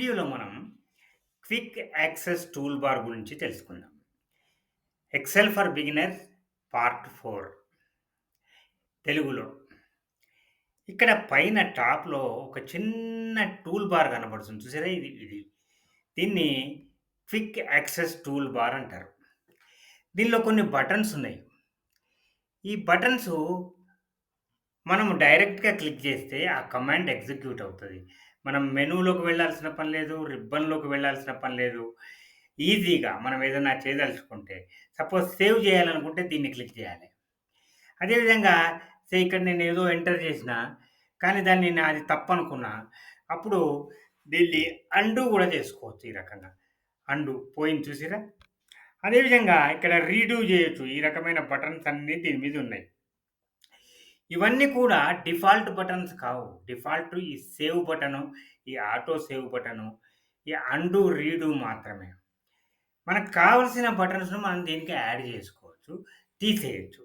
వీడియోలో మనం quick access tool bar గురించి తెలుసుకుందాం. ఎక్సెల్ ఫర్ బిగినర్స్ పార్ట్ 4 తెలుగులో. ఇక్కడ పైన టాప్‌లో ఒక చిన్న టూల్ బార్ కనబడుతుంది చూసారా? ఇది. దీన్ని క్విక్ యాక్సెస్ టూల్ బార్ అంటారు. దీనిలో కొన్ని బటన్స్ ఉన్నాయి. ఈ బటన్సు మనం డైరెక్ట్‌గా క్లిక్ చేస్తే ఆ కమాండ్ ఎగ్జిక్యూట్ అవుతది. మనం మెనూలోకి వెళ్ళాల్సిన పని లేదు. రిబ్బన్‌లోకి వెళ్ళాల్సిన పని లేదు. ఈజీగా మనం ఏదైనా చేయదలుచుకుంటే, సపోజ్ సేవ్ చేయాలనుకుంటే దీన్ని క్లిక్ చేయాలి. అదేవిధంగా ఇక్కడ నేనేదో ఎంటర్ చేసినా, కానీ దాన్ని నాది తప్పనుకున్నా, అప్పుడు దీన్ని అండూ గూడా చేసుకోవచ్చు ఈ రకంగా. అండూ పోయింది చూసిర్రా? అదేవిధంగా ఇక్కడ రీడూ జేయొచ్చు. ఈ రకమైన బటన్స్ అన్నీ దీని మీదున్నాయి. ఇవన్నీ కూడా డిఫాల్ట్ బటన్స్ కావు. డిఫాల్ట్ ఈ సేవ్ బటను, ఈ ఆటో సేవ్ బటను, ఈ అండూ, రీడూ మాత్రమే. మనకు కావాల్సిన బటన్స్‌ను మనం దీనికి యాడ్ చేసుకోవచ్చు, తీసేయొచ్చు.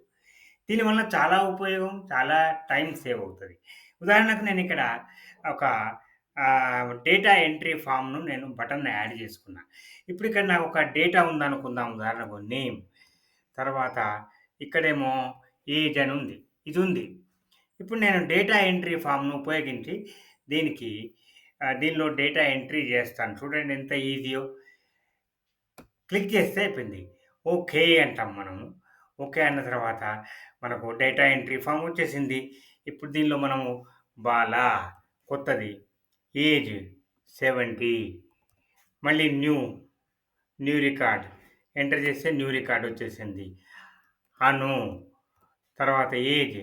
దీనివల్ల చాలా ఉపయోగం, చాలా టైం సేవ్ అవుతది. ఉదాహరణకు నేనిక్కడ ఒక డేటా ఎంట్రీ ఫార్మ్‌ను నేను బటన్‌ని యాడ్ చేసుకున్నా. ఇప్పుడు ఇక్కడ నాకు ఒక డేటా ఉందనుకుందాం ఉదాహరణకు నేమ్, తర్వాత ఇక్కడేమో ఏజ్ అని ఉంది. ఇదుంది. ఇప్పుడు నేను డేటా ఎంట్రీ ఫార్మ్‌ను ఉపయోగించి దీనికి దీనిలో డేటా ఎంట్రీ చేస్తాను. చూడండి ఎంత ఈజీయో. క్లిక్ చేస్తే అయిపోయింది. ఓకే అంటాం మనము. ఓకే అన్న తర్వాత మనకు డేటా ఎంట్రీ ఫార్మ్ వచ్చేసింది. ఇప్పుడు దీనిలో మనము బాల కొత్తది, ఏజ్ 70, మళ్ళీ న్యూ రికార్డ్ ఎంటర్ చేస్తే న్యూ రికార్డ్ వచ్చేసింది. అను తర్వాత ఏజ్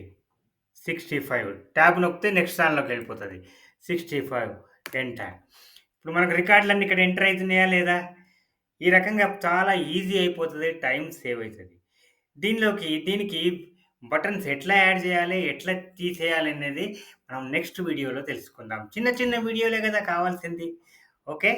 65 ట్యాబ్ నొక్కితే నెక్స్ట్ దానిలోకి వెళ్ళిపోతది. 65 ఎంటర్. ఇప్పుడు మనకు రికార్డులన్నీ ఇక్కడ ఎంటర్ అయితున్నాయా లేదా? ఈ రకంగా చాలా ఈజీ అయిపోతది. టైం సేవ్ అయితది. దీనికి బటన్స్ ఎట్లా యాడ్ చేయాలి? ఎట్లా తీసేయాలి? అనేది మనం నెక్స్ట్ వీడియోలో తెలుసుకుందాం. చిన్న చిన్న వీడియోలే కదా కావాల్సింది. ఓకే.